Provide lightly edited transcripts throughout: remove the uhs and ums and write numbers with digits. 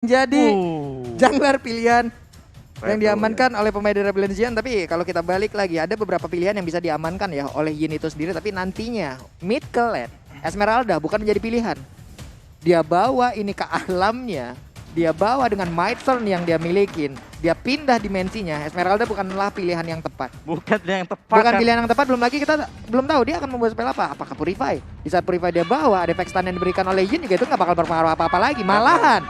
Jadi jungler pilihan yang Rebel, diamankan oleh pemain dari Rebel Legion. Tapi kalau kita balik lagi, ada beberapa pilihan yang bisa diamankan ya oleh Yin itu sendiri. Tapi nantinya mid ke lane Esmeralda bukan menjadi pilihan. Dia bawa ini ke alamnya, dia bawa dengan Mightthorn yang dia milikin, dia pindah dimensinya. Esmeralda bukanlah pilihan yang tepat. Bukan yang tepat. Bukan pilihan yang tepat, belum lagi kita belum tahu dia akan membuat spell apa. Apakah Purify? Di saat Purify dia bawa, ada efek stun yang diberikan oleh Yin juga itu nggak bakal berpengaruh apa-apa lagi. Malahan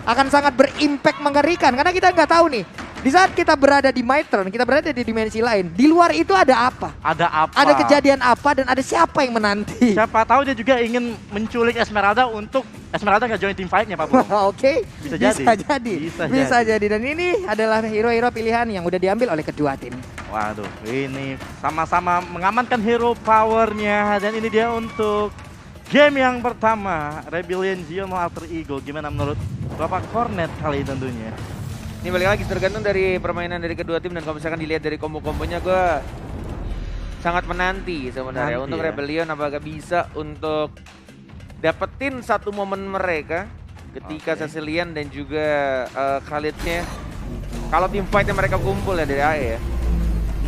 akan sangat berimpact mengerikan karena kita nggak tahu nih. Di saat kita berada di Mightthorn, kita berada di dimensi lain. Di luar itu ada apa? Ada apa? Ada kejadian apa dan ada siapa yang menanti? Siapa tahu dia juga ingin menculik Esmeralda untuk Esmeralda nggak join team fight-nya, Pak Bro. Oke, Bisa jadi. Bisa jadi. Dan ini adalah hero-hero pilihan yang udah diambil oleh kedua tim. Waduh, ini sama-sama mengamankan hero powernya. Dan ini dia untuk game yang pertama. Rebellion Zion Alter Ego. Gimana menurut Bapak Cornet kali ini tentunya? Ini balik lagi tergantung dari permainan dari kedua tim, dan kalau misalkan dilihat dari kombo-kombonya gue sangat menanti sebenarnya untuk Rebellion apakah bisa untuk dapetin satu momen mereka ketika Cecilian dan juga Khalidnya kalau tim fightnya mereka kumpul ya dari AE ya.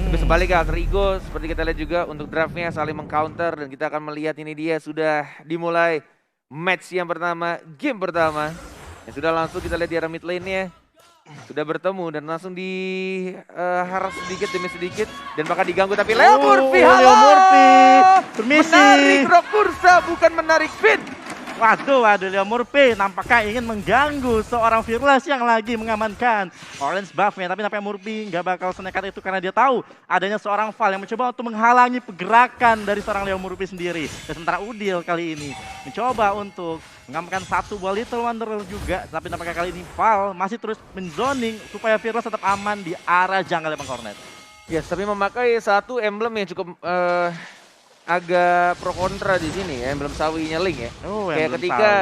Tapi sebaliknya Alter Ego seperti kita lihat juga untuk draftnya saling mengcounter, dan kita akan melihat ini dia sudah dimulai match yang pertama, game pertama. Ya sudah langsung kita lihat di arah mid lane-nya. Sudah bertemu dan langsung diharap sedikit demi sedikit dan bahkan diganggu, tapi Leo Murphy, Leo Murphy, permisi. Menarik Rock Ursa bukan menarik Pin. Waduh, Leo Murphy nampaknya ingin mengganggu seorang Fearless yang lagi mengamankan orange buff-nya. Tapi nampaknya Murphy nggak bakal senekat itu karena dia tahu adanya seorang Val yang mencoba untuk menghalangi pergerakan dari seorang Leo Murphy sendiri. Dan sementara Udil kali ini mencoba untuk mengamankan satu buah Little Wanderer juga. Tapi nampaknya kali ini Val masih terus menzoning supaya Fearless tetap aman di arah jungle Bang Cornet. Yes, tapi memakai satu emblem yang cukup agak pro kontra di sini ya, emblem sawinya Link ya. Kayak ketika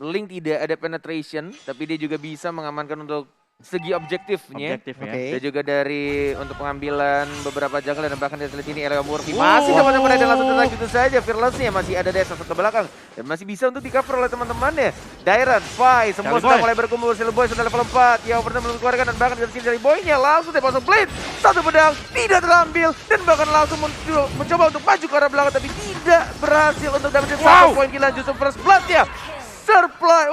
Link tidak ada penetration, tapi dia juga bisa mengamankan untuk segi objektifnya. Dan juga dari untuk pengambilan beberapa jungle dan bahkan di sini Leo Murphy masih dapat dan langsung tertarik itu saja. Fearless-nya masih ada desa satu ke belakang dan masih bisa untuk di cover oleh teman-temannya. Dairan, Fai, semua sudah mulai berkumpul. Silly Boy sudah level 4 yang pernah belum dikeluarkan, dan bahkan dari sini dari Boy-nya langsung dipasang blade. Satu pedang tidak terambil dan bahkan langsung mencoba untuk maju ke arah belakang, tapi tidak berhasil untuk dapetin satu poin kill. Justru first blood-nya Surply,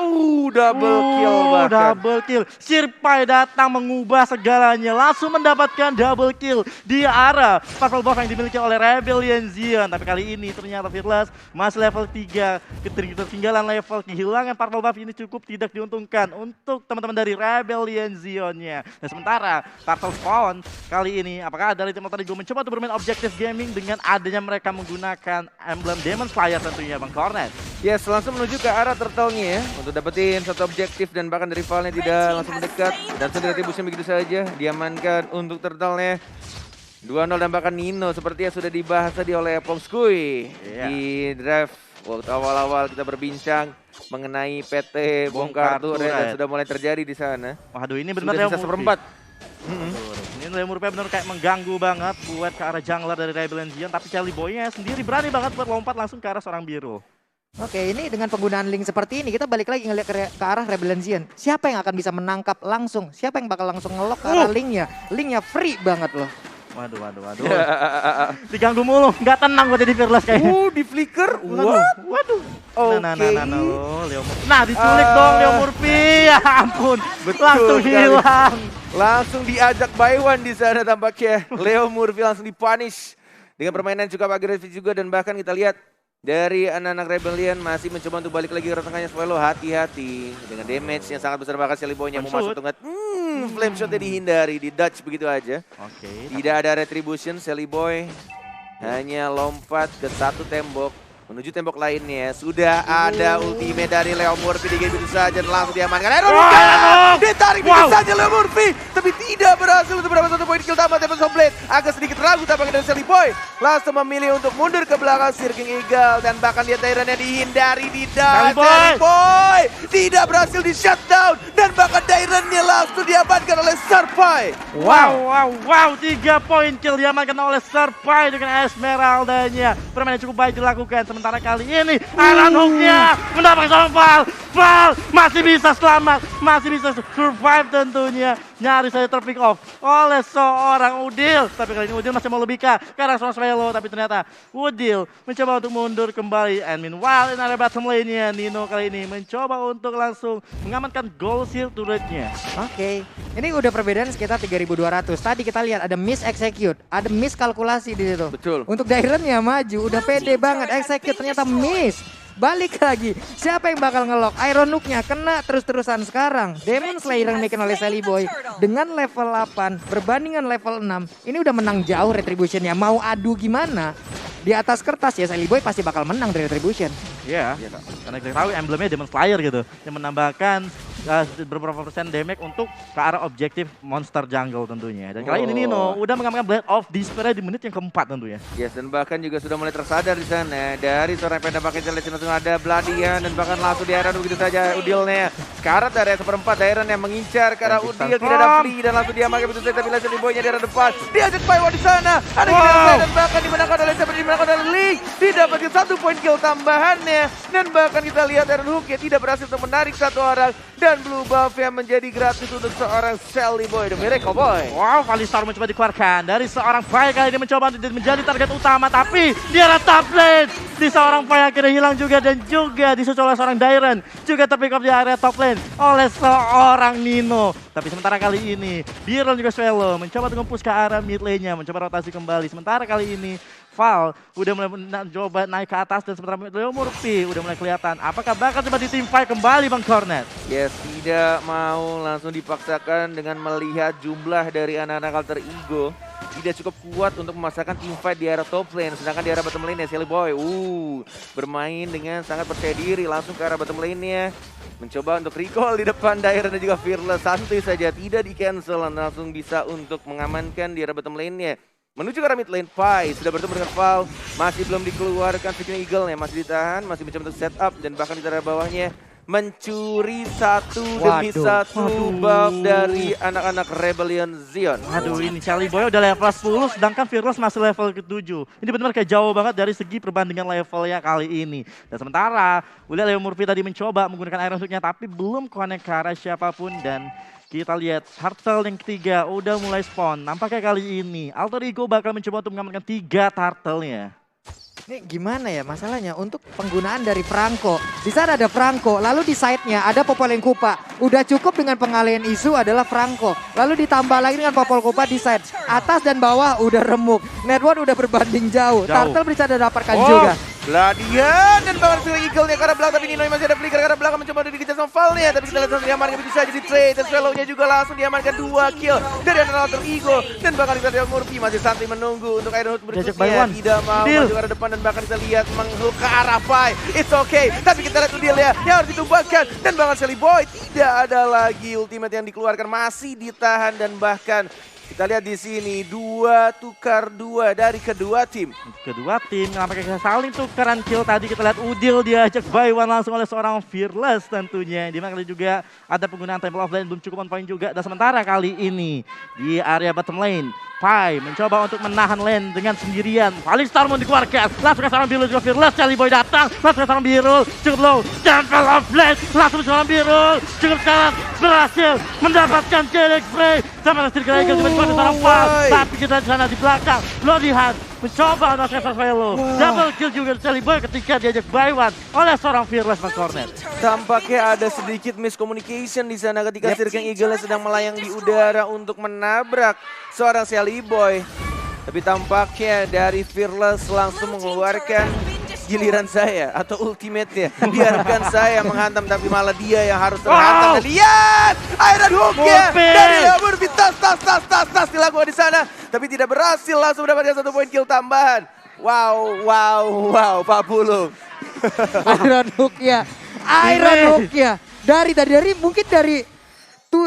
double kill bahkan. Double kill. Sirpai datang mengubah segalanya. Langsung mendapatkan double kill di arah purple buff yang dimiliki oleh Rebellion Zion. Tapi kali ini ternyata Fearless masih level 3. Ketertinggalan level, kehilangan purple buff ini cukup tidak diuntungkan untuk teman-teman dari Rebellion Zionnya. Dan sementara Turtle Spawn kali ini, apakah dari tim Alter Ego mencoba untuk bermain objektif gaming dengan adanya mereka menggunakan emblem Demon Slayer tentunya Bang Cornet. Yes, langsung menuju ke arah turtle-nya ya, untuk dapetin satu objektif, dan bahkan dari rivalnya tidak langsung mendekat. Dan sudah retribusi begitu saja, diamankan untuk turtle-nya. 2-0 dan bahkan Nino sepertinya sudah dibahas tadi oleh Pongskui di draft. Waktu awal-awal kita berbincang mengenai PT bongkar turret dan sudah mulai terjadi di sana. Waduh, ini benar-benar bisa seperempat. Ini Leo Murphy benar kayak mengganggu banget buat ke arah jungler dari Rebellion Zion, tapi Charlie Boy-nya sendiri berani banget buat lompat langsung ke arah seorang biru. Oke, ini dengan penggunaan link seperti ini kita balik lagi ngeliat ke arah Rebellion Zion. Siapa yang akan bisa menangkap langsung? Siapa yang bakal langsung ngelok ke arah linknya? Linknya free banget loh. Waduh. Diganggu mulu, nggak tenang gue jadi Fearless kayaknya. Di flicker. Waduh. Nah, Leo Murphy. Nah, diculik dong Leo Murphy. Ya ampun. Betul, langsung hilang. Langsung diajak by one di sana tampaknya. Leo Murphy langsung dipunish dengan permainan cukup agresif juga, dan bahkan kita lihat dari anak-anak Rebellion masih mencoba untuk balik lagi ke arah tengahnya. Swallow hati-hati dengan damage yang sangat besar, bahkan Silly Boy-nya mau masuk tengah. Flame shot-nya dihindari, di dodge begitu aja. Tidak ada retribution, Silly Boy hanya lompat ke satu tembok menuju tembok lainnya. Sudah ada ultimate dari Leo Murphy, begitu saja dan langsung diamankan. Ditarik begitu saja Leo Murphy, tapi tidak berhasil untuk berapa satu poin kill tambah. Tempest Blade agak sedikit ragu tampaknya dari Silly Boy. Langsung memilih untuk mundur ke belakang Searching Eagle, dan bahkan dia Tyrant-nya dihindari di dive. Silly Boy tidak berhasil di shutdown, dan bahkan Tyrant-nya langsung diamankan oleh Surply. Serpai. Wow, 3 poin kill diamankan oleh Serpai dengan Esmeraldanya. Permainan cukup baik dilakukan, sementara kali ini Iron Hook-nya mendapatkan seorang Val masih bisa selamat, masih bisa survive tentunya. Nyaris saja terpick off oleh seorang Udil, tapi kali ini Udil masih mau lebih ke arah seorang Swelo, tapi ternyata Udil mencoba untuk mundur kembali. And meanwhile in area bottom lane-nya, Nino kali ini mencoba untuk langsung mengamankan gold seal turret-nya. Oke, ini udah perbedaan sekitar 3.200. Tadi kita lihat ada miss execute, ada miss kalkulasi di situ. Betul. Untuk Dairen-nya maju, udah pede banget execute, ternyata miss. Balik lagi, siapa yang bakal ngelok? Iron Hook-nya kena terus-terusan sekarang. Demon Slayer yang bikin oleh Sally Boy dengan level 8 berbandingan level 6. Ini udah menang jauh Retribution-nya. Mau adu gimana? Di atas kertas ya Sally Boy pasti bakal menang dari Retribution. Iya, karena kita tahu emblemnya Demon Slayer gitu, yang menambahkan beberapa persen damage untuk ke arah objektif monster jungle tentunya. Dan kali ini Nino udah mengamankan Blade of Despair di menit yang keempat tentunya. Yes, dan bahkan juga sudah mulai tersadar di sana dari seorang penda pakai jelas langsung ada Bladian dan bahkan langsung di area begitu saja Udilnya. Sekarang dari seperempat Dairen yang mengincar ke arah Udil, tidak ada free dan langsung diamankan begitu saja, tapi Leslie Boy-nya di area depan. Diajak Paiwa di sana, ada Kinesa dan bahkan dimenangkan oleh siapa, dimenangkan oleh Link. Didapatkan 1 poin kill tambahannya dan bahkan kita lihat Iron Hook-nya tidak berhasil untuk menarik satu orang. Dan blue buff yang menjadi gratis untuk seorang Sally Boy, The Miracle Boy. Wow, Valistar mencoba dikeluarkan dari seorang Fai, kali ini mencoba untuk menjadi target utama, tapi dia ada top lane. Di seorang Fai akhirnya hilang juga, dan juga disusul oleh seorang Dairen. Juga terpick up di area top lane oleh seorang Nino. Tapi sementara kali ini, Biron juga Swelo mencoba untuk nge-push ke arah mid lane-nya, mencoba rotasi kembali. Sementara kali ini, Val udah mulai coba naik ke atas, dan sementara Leo Murphy udah mulai kelihatan. Apakah bakal coba di team fight kembali Bang Cornet? Yes, tidak mau langsung dipaksakan dengan melihat jumlah dari anak-anak alter ego. Tidak cukup kuat untuk memasakkan team fight di area top lane. Sedangkan di area bottom lane ya Sally Boy bermain dengan sangat percaya diri langsung ke arah bottom lane-nya. Mencoba untuk recall di depan Dairen dan juga Fearless. Santai saja, tidak di cancel dan langsung bisa untuk mengamankan di area bottom lane-nya. Menuju ke arah mid lane, Pai sudah bertemu dengan Val, masih belum dikeluarkan Viking Eagle-nya, masih ditahan, masih mencoba untuk set up, dan bahkan di area bawahnya mencuri demi satu buff dari anak-anak Rebellion Zion. Aduh, ini Sally Boy udah level 10, sedangkan Fearless masih level ke-7. Ini benar-benar kayak jauh banget dari segi perbandingan levelnya kali ini. Dan sementara, udah Leo Murphy tadi mencoba menggunakan Iron Hook-nya, tapi belum connect ke arah siapapun, dan kita lihat turtle yang ketiga udah mulai spawn. Nampaknya kali ini Alter Ego bakal mencoba untuk mengamankan 3 turtle-nya. Ini gimana ya masalahnya untuk penggunaan dari Franco. Di sana ada Franco, lalu di side-nya ada Popol Kupa. Udah cukup dengan pengalihan isu adalah Franco. Lalu ditambah lagi dengan Popol Kupa di side. Atas dan bawah udah remuk. Network udah berbanding jauh. Turtle bisa didapatkan juga. Gladian dan bahkan Phil Eagle-nya ke arah belakang, tapi Nino masih ada flicker ke arah belakang mencoba untuk dikejar sama Val-nya, tapi kita lihat langsung diamankan begitu saja di trade, dan Swallow-nya juga langsung diamankan 2 kill dari Alter Ego, dan bahkan kita lihat Murphy masih santai menunggu untuk Iron Hood berikutnya, tidak mau maju ke arah depan, dan bahkan kita lihat menghul ke arah Pai. It's okay, tapi kita lihat Udil ya yang harus ditumbangkan, dan bahkan Sally Boy tidak ada lagi ultimate yang dikeluarkan, masih ditahan, dan bahkan kita lihat di sini 2 tukar 2 dari kedua tim. Kedua tim nampaknya saling tukaran kill. Tadi kita lihat Udil diajak by one langsung oleh seorang Fearless tentunya. Dimana kali juga ada penggunaan Temple of Lane belum cukup on point juga. Dan sementara kali ini di area bottom lane, Pai mencoba untuk menahan lane dengan sendirian. Valistar mau dikeluarkan, langsung ke seorang Birul juga Fearless. Sally Boy datang, langsung ke seorang Birul, cukup low. Temple of Lane, langsung ke seorang Birul, cukup kalah, berhasil mendapatkan Kelek Frey. Sama Lester Gregor juga di seorang Val, tapi kita di sana di belakang. Lodihan mencoba untuk Swallow. Double kill juga Sally Boy ketika diajak by one oleh seorang Fearless Bang Cornet. Tampaknya ada sedikit miscommunication di sana ketika Sirking Eagle sedang melayang di udara untuk menabrak seorang Sally Boy. Tapi tampaknya dari Fearless langsung mengeluarkan giliran saya atau ultimate-nya. Biarkan saya menghantam, tapi malah dia yang harus terhantam. Dan lihat Iron Hook-nya dari Leo Murphy, tas dilakukan di sana, tapi tidak berhasil, langsung mendapatkan 1 poin kill tambahan. Wow, Pak Pulung. Iron Hook-nya dari mungkin dari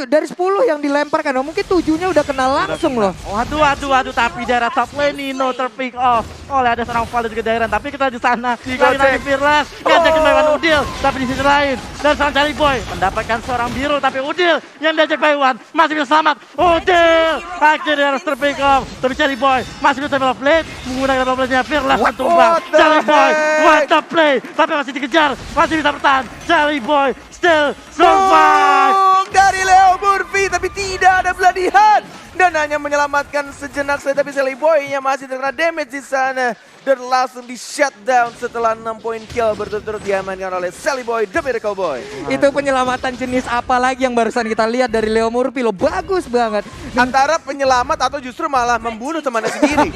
dari 10 yang dilemparkan, mungkin 7-nya udah kena langsung loh. Waduh, tapi daerah top lane Nino terpick off oleh ada seorang Val dan juga Dairan. Tapi kita di sana, lagi Fearless, ngajakin by one Udil, tapi di sisi lain dan seorang Charlie Boy mendapatkan seorang biru, tapi Udil yang diajak by one masih bisa selamat. Udil akhirnya harus terpick off, tapi Charlie Boy masih bisa level plate menggunakan level plate-nya Fearless dan tumbang. Charlie Boy, what the play, tapi masih dikejar, masih bisa bertahan. Charlie Boy still survive dari Leo Murphy, tapi tidak ada beladihan dan hanya menyelamatkan sejenak saja, tapi Sally Boy-nya masih terkena damage di sana dan langsung di shutdown setelah 6 poin kill berturut-turut diamankan oleh Sally Boy, The Miracle Boy. Itu penyelamatan jenis apa lagi yang barusan kita lihat dari Leo Murphy loh, bagus banget. Antara penyelamat atau justru malah membunuh temannya sendiri.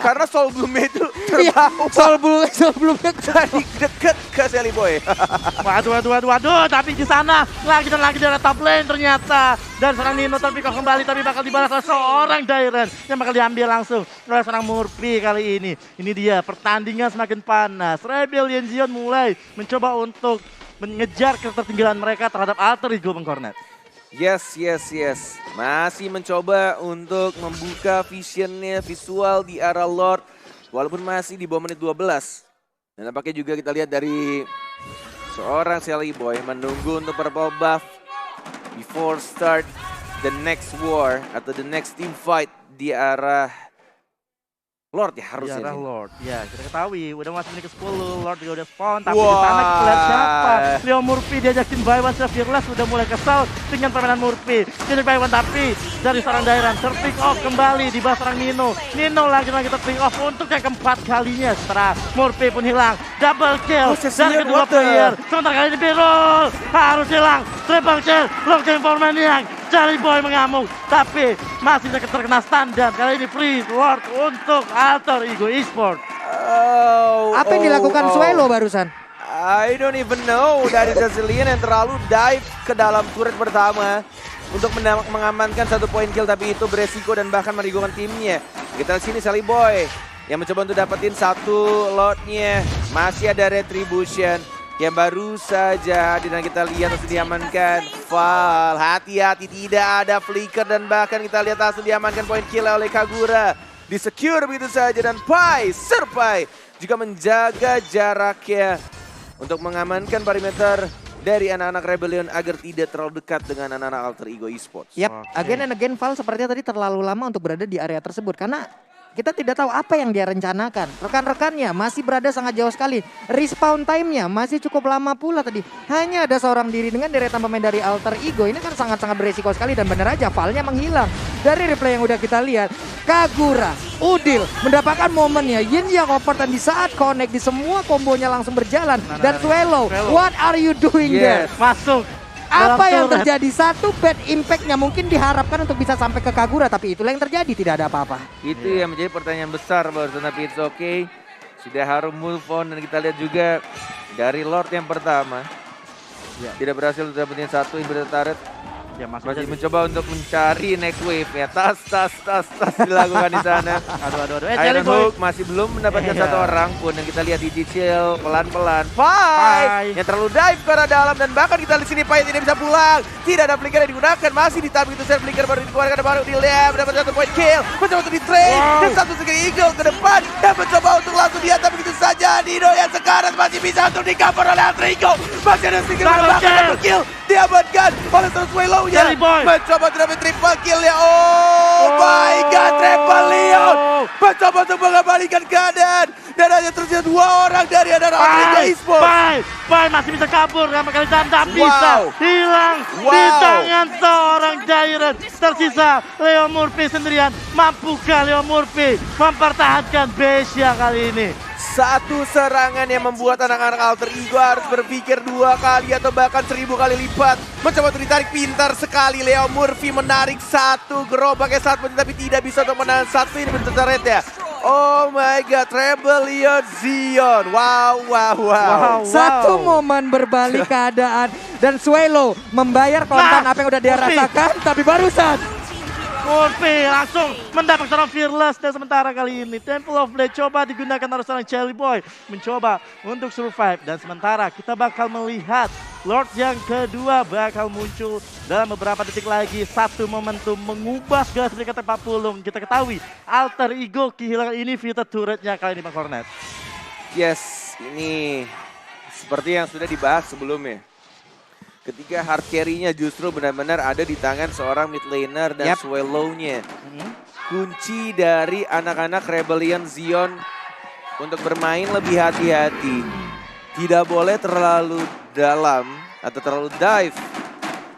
Karena Soul Bloom-nya itu terbawa. Soul Bloom-nya dari dekat ke Sally Boy. Waduh, tapi di sana lagi dan lagi dari top lane ternyata. Dan seorang Nino terpick off kembali, tapi bakal dibalas oleh seorang Dairan yang bakal diambil langsung oleh seorang Murphy kali ini. Ini dia, pertandingan semakin panas. Rebellion Zion mulai mencoba untuk mengejar ketertinggalan mereka terhadap Alter Ego Bang Cornet. Yes. Masih mencoba untuk membuka visionnya, visual di arah Lord. Walaupun masih di bawah menit 12. Dan nampaknya juga kita lihat dari seorang Sally Boy menunggu untuk purple buff before start the next war atau the next team fight di arah Lord ya harusnya. Di arah Lord, ya kita ketahui udah masuk menit ke-10, Lord juga udah spawn, tapi di sana kita lihat siapa. Leo Murphy diajakin by one, Fearless sudah mulai kesal dengan permainan Murphy. Jadi by one, tapi dari seorang Dairan terpick off kembali di bawah seorang Nino. Nino lagi-lagi terpick off untuk yang keempat kalinya setelah Murphy pun hilang. Double kill dari kedua player. Sementara kali ini Birul harus hilang. Triple kill, Lockdown for Maniac. Charlie Boy mengamuk, tapi masih terkena stun dan kali ini free Lord untuk Alter Ego Esports. Apa yang dilakukan Swelo barusan? I don't even know. Dari Brazilian yang terlalu dive ke dalam turret pertama untuk mengamankan 1 poin kill, tapi itu beresiko dan bahkan merigukan timnya. Kita lihat sini Sally Boy yang mencoba untuk dapetin 1 lotnya. Masih ada Retribution yang baru saja dan kita lihat langsung diamankan. Val, hati-hati tidak ada flicker dan bahkan kita lihat langsung diamankan poin kill oleh Kagura. Di-secure begitu saja dan Pai, Serpai juga menjaga jaraknya untuk mengamankan perimeter dari anak-anak Rebellion agar tidak terlalu dekat dengan anak-anak Alter Ego Esports. Again and again Val sepertinya tadi terlalu lama untuk berada di area tersebut karena kita tidak tahu apa yang dia rencanakan. Rekan-rekannya masih berada sangat jauh sekali. Respawn time-nya masih cukup lama pula tadi. Hanya ada seorang diri dengan deretan pemain dari Alter Ego. Ini kan sangat-sangat beresiko sekali dan benar aja Val-nya menghilang. Dari replay yang udah kita lihat, Kagura, Udil mendapatkan momennya. Yin yang oper dan di saat connect di semua kombonya langsung berjalan. Dan Swelo, what are you doing there? Masuk. Apa yang terjadi? Satu bad impact-nya mungkin diharapkan untuk bisa sampai ke Kagura, tapi itulah yang terjadi, tidak ada apa-apa. Itu yang menjadi pertanyaan besar barusan, tapi it's okay. Sudah harus move on dan kita lihat juga dari Lord yang pertama. Tidak berhasil untuk dapetin 1 inverted turret. Ya, masih mencoba untuk mencari next wave ya. Tas dilakukan di sana. Aduh. Iron Hook masih belum mendapatkan 1 orang pun yang kita lihat dicicil pelan-pelan. Pai yang terlalu dive ke arah dalam dan bahkan kita di sini Pai tidak bisa pulang. Tidak ada flicker yang digunakan, masih ditambah itu set flicker baru dikeluarkan baru dilihat mendapat 1 point kill. Mencoba untuk di trade dan 1 skill eagle ke depan dan mencoba untuk langsung dihantam begitu saja. Dino yang sekarang masih bisa untuk di cover oleh Alter Ego. Masih ada skill double kill diamankan oleh Swelo. Mencoba dapat triple kill ya. Oh my god, Triple Leon mencoba untuk mengembalikan keadaan dan hanya tersisa 2 orang dari anak Alter Ego Esports. Pai masih bisa kabur sama kali tanda bisa hilang di tangan seorang Dairan. Tersisa Leo Murphy sendirian. Mampukah Leo Murphy mempertahankan Besia kali ini? Satu serangan yang membuat anak-anak Alter Ego harus berpikir 2 kali atau bahkan 1000 kali lipat. Mencoba untuk ditarik, pintar sekali Leo Murphy menarik 1 gerobaknya saat tapi tidak bisa untuk menahan 1 ini bertetaret ya. Oh my god, Rebellion Zion. Wow. Satu momen berbalik keadaan dan Swelo membayar kontan apa yang udah dia rasakan, tapi barusan Murphy langsung mendapat seorang Fearless dan sementara kali ini Temple of Blade coba digunakan oleh seorang Jelly Boy mencoba untuk survive dan sementara kita bakal melihat Lord yang kedua bakal muncul dalam beberapa detik lagi. Satu momentum mengubah segala sedikit tempat pulung. Kita ketahui Alter Ego kehilangan inhibitor turretnya kali ini Bang Cornet. Yes, ini seperti yang sudah dibahas sebelumnya. Ketika hard carry-nya justru benar-benar ada di tangan seorang mid laner dan Swallow-nya. Kunci dari anak-anak Rebellion Zion untuk bermain lebih hati-hati. Tidak boleh terlalu dalam atau terlalu dive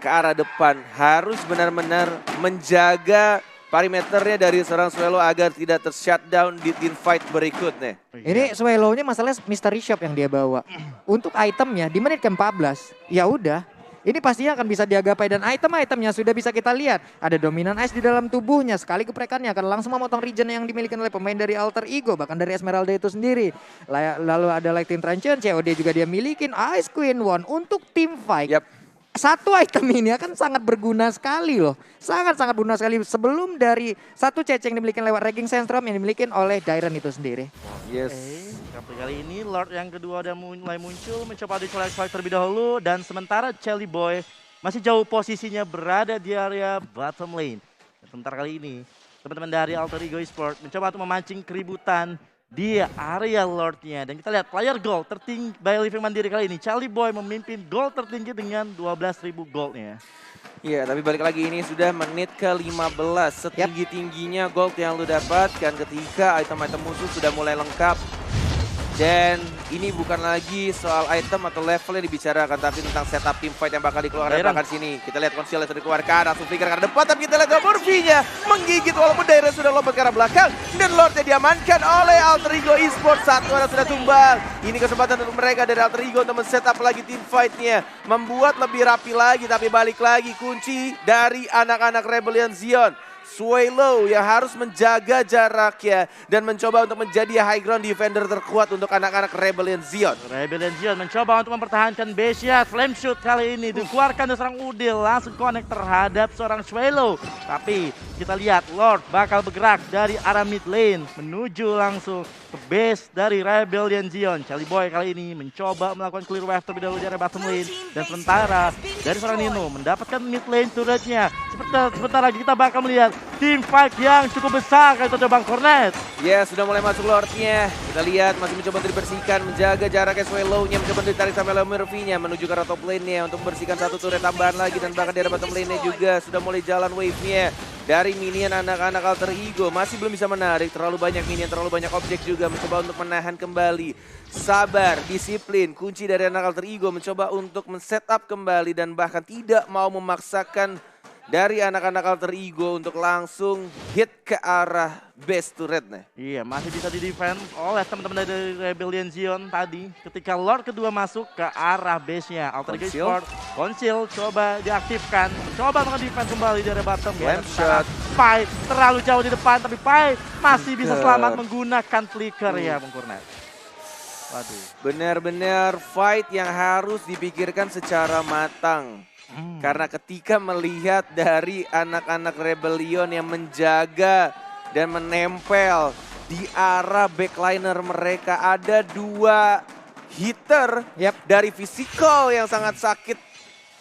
ke arah depan. Harus benar-benar menjaga perimeternya dari seorang Swallow agar tidak ter-shutdown di team fight berikutnya. Ini Swallow-nya masalahnya mystery shop yang dia bawa. Untuk itemnya di menit ke-14, ya udah. Ini pastinya akan bisa diagapai dan item-itemnya sudah bisa kita lihat. Ada dominan ice di dalam tubuhnya, sekali geprekannya akan langsung memotong regen yang dimiliki oleh pemain dari Alter Ego, bahkan dari Esmeralda itu sendiri. Lalu ada Lightning Truncheon, COD juga dia milikin, Ice Queen One untuk team fight. Satu item ini akan sangat berguna sekali loh. Sangat-sangat berguna sekali sebelum dari satu CC yang dimiliki lewat Raging Sandstorm yang dimiliki oleh Dairon itu sendiri. Yes. Kali ini Lord yang kedua udah mulai muncul, mencoba di-collect terlebih dahulu dan sementara Jelly Boy masih jauh posisinya berada di area bottom lane. Dan sementara kali ini teman-teman dari Alter Ego Esports mencoba untuk memancing keributan di area Lordnya. Dan kita lihat player gold tertinggi by Living Mandiri kali ini. Jelly Boy memimpin gold tertinggi dengan 12.000 goldnya. Iya, tapi balik lagi ini sudah menit ke-15. Setinggi-tingginya gold yang lu dapatkan ketika item-item musuh sudah mulai lengkap. Dan ini bukan lagi soal item atau level yang dibicarakan, tapi tentang setup team fight yang bakal dikeluarkan bahkan sini. Kita lihat konsil itu dikeluarkan, langsung flicker ke arah depan, tapi kita lihat Murphy-nya menggigit walaupun daerah sudah lompat ke arah belakang. Dan Lordnya diamankan oleh Alter Ego Esports, satu orang sudah tumbang. Ini kesempatan untuk mereka dari Alter Ego untuk men-setup lagi team fight-nya. Membuat lebih rapi lagi, tapi balik lagi kunci dari anak-anak Rebellion Zion. Swallow yang harus menjaga jaraknya dan mencoba untuk menjadi high ground defender terkuat untuk anak-anak Rebellion Zion. Rebellion Zion mencoba untuk mempertahankan base-nya. Flame shoot kali ini dikeluarkan dari seorang Udil, langsung connect terhadap seorang Swallow. Tapi kita lihat Lord bakal bergerak dari arah mid lane menuju langsung ke base dari Rebellion Zion. Jelly Boy kali ini mencoba melakukan clear wave terlebih dahulu di area bottom lane. Dan sementara dari seorang Nino mendapatkan mid lane turretnya. Sebentar lagi kita bakal melihat team fight yang cukup besar kali itu Bang Cornet. Ya, sudah mulai masuk Lordnya. Kita lihat masih mencoba untuk dibersihkan, menjaga jaraknya Swallow-nya, mencoba ditarik sampai Murphy-nya menuju ke arah top lane-nya untuk membersihkan satu turret tambahan lagi dan bahkan di arah bottom lane-nya juga sudah mulai jalan wave-nya dari minion anak-anak Alter Ego. Masih belum bisa menarik, terlalu banyak minion, terlalu banyak objek juga, mencoba untuk menahan kembali. Sabar, disiplin, kunci dari anak Alter Ego mencoba untuk men-setup kembali dan bahkan tidak mau memaksakan dari anak-anak Alter Ego untuk langsung hit ke arah base turretnya. Iya, masih bisa di-defend oleh teman-teman dari Rebellion Zion tadi. Ketika Lord kedua masuk ke arah base-nya. Alter Ego Esports, Conceal coba diaktifkan. Coba nge-defend kembali dari bottom. Flame shot. Pai terlalu jauh di depan, tapi Pai masih bisa selamat menggunakan flicker ya Bang Cornet. Waduh. Benar-benar fight yang harus dipikirkan secara matang. Karena ketika melihat dari anak-anak Rebellion yang menjaga dan menempel di arah backliner mereka, ada dua hitter dari physical yang sangat sakit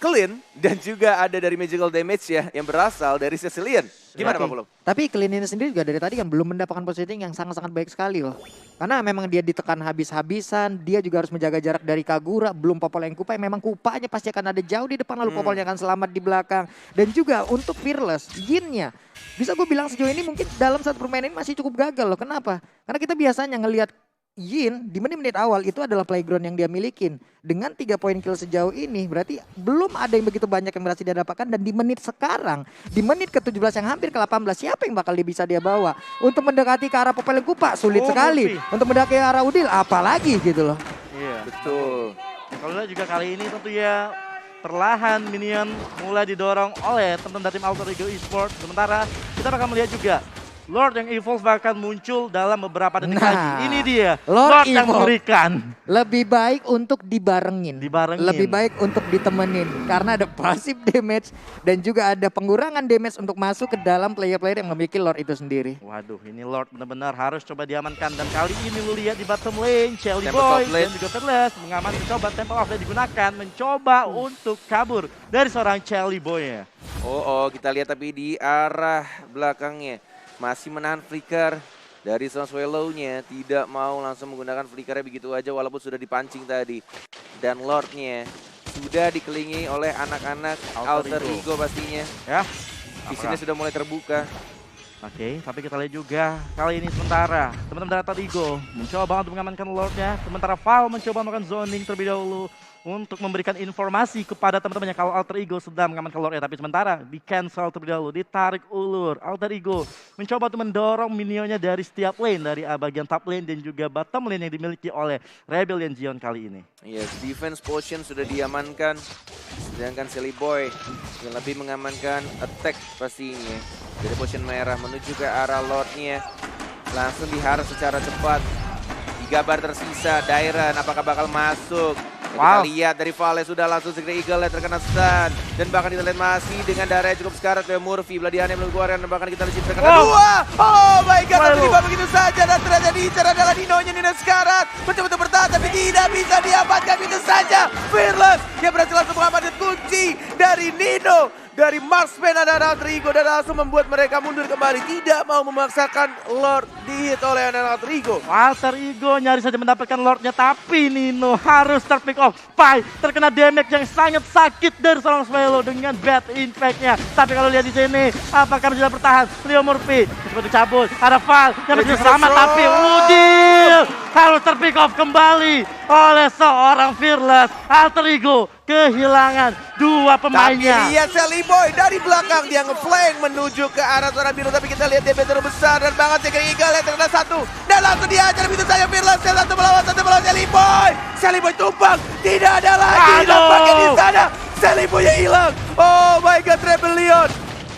clean dan juga ada dari magical damage ya yang berasal dari Cecilian. Gimana Pak Pulung? Tapi Clean ini sendiri juga dari tadi kan belum mendapatkan positioning yang sangat-sangat baik sekali loh. Karena memang dia ditekan habis-habisan, dia juga harus menjaga jarak dari Kagura, belum Popol yang Kupa, memang Kupanya pasti akan ada jauh di depan lalu Popolnya akan selamat di belakang. Dan juga untuk Fearless, Yin-nya, bisa gue bilang sejauh ini mungkin dalam satu permainan ini masih cukup gagal loh. Kenapa? Karena kita biasanya ngelihat Yin di menit-menit awal itu adalah playground yang dia milikin. Dengan 3 poin kill sejauh ini berarti belum ada yang begitu banyak yang berhasil dia dapatkan. Dan di menit sekarang, di menit ke-17 yang hampir ke-18, siapa yang bakal bisa dia bawa? Untuk mendekati ke arah Popol Kupa sulit sekali. Untuk mendekati ke arah Udil apalagi gitu loh. Iya, betul. Kalau lihat juga kali ini tentu ya perlahan minion mulai didorong oleh teman-teman dari tim Alter Ego Esports. Sementara kita bakal melihat juga Lord yang evolve akan muncul dalam beberapa detik Nah, lagi. Ini dia, Lord yang evolve. mengerikan. Lebih baik untuk dibarengin. Dibarengin. Lebih baik untuk ditemenin. Karena ada passive damage dan juga ada pengurangan damage untuk masuk ke dalam player-player yang memiliki Lord itu sendiri. Waduh, ini Lord benar-benar harus coba diamankan. Dan kali ini lu lihat di bottom lane, Shelly Temple Boy of Lane. dan juga Fearless mengamankan, mencoba Temple of Lane digunakan, mencoba untuk kabur dari seorang Shelly Boy-nya. Oh, kita lihat tapi di arah belakangnya masih menahan flicker dari seorang Swallow-nya, tidak mau langsung menggunakan flickernya begitu aja walaupun sudah dipancing tadi. Dan Lord-nya sudah dikelilingi oleh anak-anak Alter Ego pastinya. Ya. Visionnya sudah mulai terbuka. Oke, tapi kita lihat juga kali ini sementara teman-teman dari Alter Ego mencoba untuk mengamankan Lord-nya. Sementara Val mencoba melakukan zoning terlebih dahulu untuk memberikan informasi kepada teman-temannya kalau Alter Ego sedang mengamankan Lord-nya. Tapi sementara di cancel terlebih dahulu, ditarik ulur. Alter Ego mencoba untuk mendorong minionnya dari setiap lane, dari bagian top lane dan juga bottom lane yang dimiliki oleh Rebellion Zion kali ini. Yes, defense potion sudah diamankan. Sedangkan Shelly Boy yang lebih mengamankan attack pastinya. Dari potion merah menuju ke arah Lord-nya. Langsung diharap secara cepat. 3 bar tersisa, Dairon apakah bakal masuk? Wow. Kita lihat dari Vale sudah langsung Secret Eagle terkena stun. Dan bahkan kita lihat masih dengan darah yang cukup sekarat. Leo Murphy, Bladiane belum keluarkan. Dan bahkan kita lihat terkena dua. Oh my god, tiba-tiba begitu saja. Dan ternyata diincar adalah Nino-nya, Nino sekarat. Mencoba untuk bertahan tapi tidak bisa diamankan. Begitu saja Fearless dia berhasil langsung mengamankan kunci dari Nino. Dari Marksman dan Alter Ego dan langsung membuat mereka mundur kembali. Tidak mau memaksakan Lord dihit oleh Alter Ego. Alter Ego nyaris saja mendapatkan Lord-nya, tapi Nino harus terpick off. Pai terkena damage yang sangat sakit dari seorang Swallow dengan bad impact-nya. Tapi kalau lihat di sini, apakah bisa bertahan? Leo Murphy seperti cabut. Ada Val yang bisa selamat, tapi Udil harus terpick off kembali oleh seorang Fearless. Alter Ego kehilangan 2 pemainnya. Tapi lihat Shelly Boy dari belakang dia ngeflank menuju ke arah zona biru. Tapi kita lihat dia betul besar dan banget Secret Eagle yang terkena 1 dan langsung dihajar begitu saja Fearless. Yang 1 melawan Shelly Boy. Shelly Boy tumbang, tidak ada lagi nampaknya di sana. Shelly Boy yang hilang. Oh my god, Rebellion.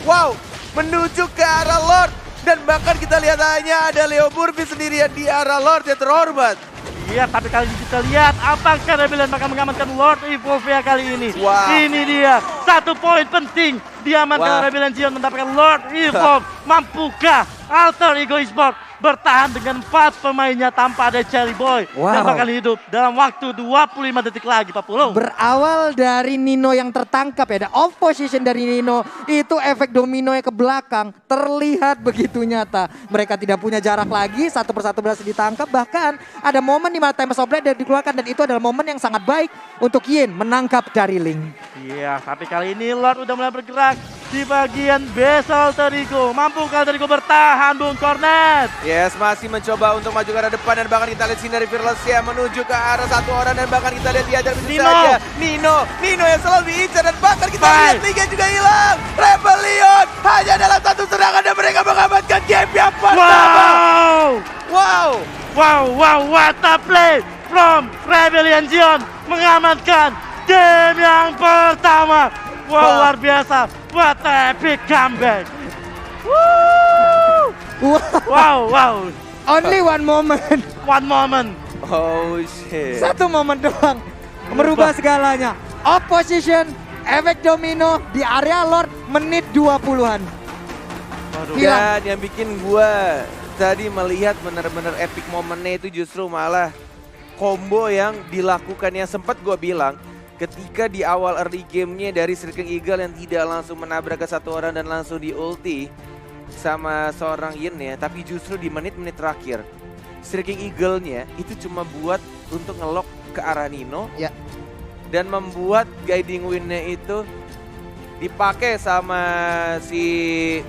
Wow, menuju ke arah Lord dan bahkan kita lihat hanya ada Leo Murphy sendirian di arah Lord yang terhormat. Iya, tapi kali ini kita lihat apakah Rebellion akan mengamankan Lord Evolve kali ini. Wow. Ini dia, 1 poin penting diamankan Rebellion Zion mendapatkan Lord Evolve. Mampukah Alter Ego Esports bertahan dengan 4 pemainnya tanpa ada Shelly Boy yang bakal hidup dalam waktu 25 detik lagi, Pak Pulung. Berawal dari Nino yang tertangkap ya, ada off position dari Nino, itu efek dominonya ke belakang terlihat begitu nyata. Mereka tidak punya jarak lagi, satu persatu berhasil ditangkap, bahkan ada momen di mana Tempest of Blade dikeluarkan dan itu adalah momen yang sangat baik untuk Yin menangkap dari Ling. Iya, tapi kali ini Lord udah mulai bergerak di bagian base Alter Ego. Mampukah Alter Ego bertahan, Bung Cornet? Yes, masih mencoba untuk maju ke arah depan dan bahkan kita lihat sini dari Fearless ya menuju ke arah 1 orang dan bahkan kita lihat diajar begitu saja. Nino yang selalu diincar dan bahkan kita lihat Liga juga hilang. Rebellion hanya dalam 1 serangan dan mereka mengamankan game yang pertama. Wow, what a play from Rebellion Zion mengamankan game yang pertama. Wow, luar biasa. What a epic comeback. Wow. Only one moment. One moment. Oh shit. Satu momen doang merubah segalanya. Opposition, efek domino di area Lord menit 20-an. Dan yang bikin gua tadi melihat benar-benar epic momennya itu justru malah combo yang dilakukan yang sempat gua bilang ketika di awal early gamenya dari Secret Eagle yang tidak langsung menabrak ke 1 orang dan langsung di ulti sama seorang Yin ya, tapi justru di menit-menit terakhir Secret Eagle-nya itu cuma buat untuk ngelok ke arah Nino ya. Dan membuat guiding win-nya itu dipakai sama si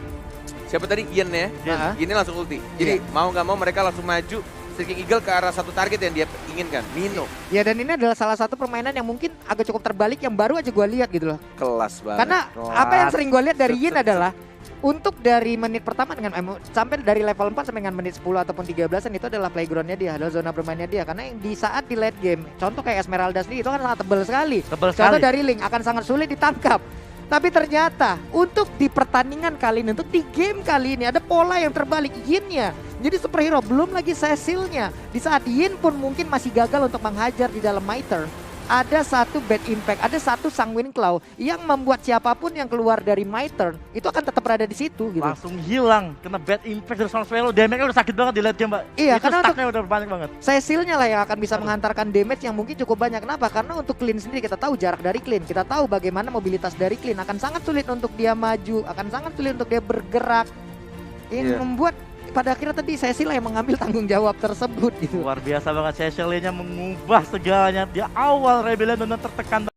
siapa tadi Yin ya. Yin langsung ulti. Jadi mau nggak mau mereka langsung maju Secret Eagle ke arah satu target yang dia inginkan, Nino. Ya dan ini adalah salah satu permainan yang mungkin agak cukup terbalik yang baru aja gue lihat gitu loh. Kelas banget. Karena apa yang sering gue lihat dari Yin adalah untuk dari menit pertama dengan sampai dari level 4 sampai dengan menit 10 ataupun 13-an itu adalah playgroundnya dia, adalah zona bermainnya dia. Karena yang di saat di late game, contoh kayak Esmeralda sendiri itu kan sangat tebal sekali. Contoh dari Link akan sangat sulit ditangkap. Tapi ternyata untuk di pertandingan kali ini, untuk di game kali ini ada pola yang terbalik. Yin-nya jadi superhero, belum lagi Cecil-nya. Di saat Yin pun mungkin masih gagal untuk menghajar di dalam Mitre. Ada satu bad impact, ada satu Sanguine Claw yang membuat siapapun yang keluar dari Mitre itu akan tetap berada di situ gitu. Langsung hilang, kena bad impact dari Soul Swallow. Damage-nya udah sakit banget di late game, Mbak. Iya, itu karena stuck-nya udah banyak banget. Cecil-nya lah yang akan bisa menghantarkan damage yang mungkin cukup banyak. Kenapa? Karena untuk Clean sendiri kita tahu jarak dari Clean, kita tahu bagaimana mobilitas dari Clean, akan sangat sulit untuk dia maju, akan sangat sulit untuk dia bergerak. Yang membuat pada akhirnya tadi Cecil yang mengambil tanggung jawab tersebut gitu. Luar biasa banget, Cecil-nya mengubah segalanya. Di awal Rebellion benar tertekan.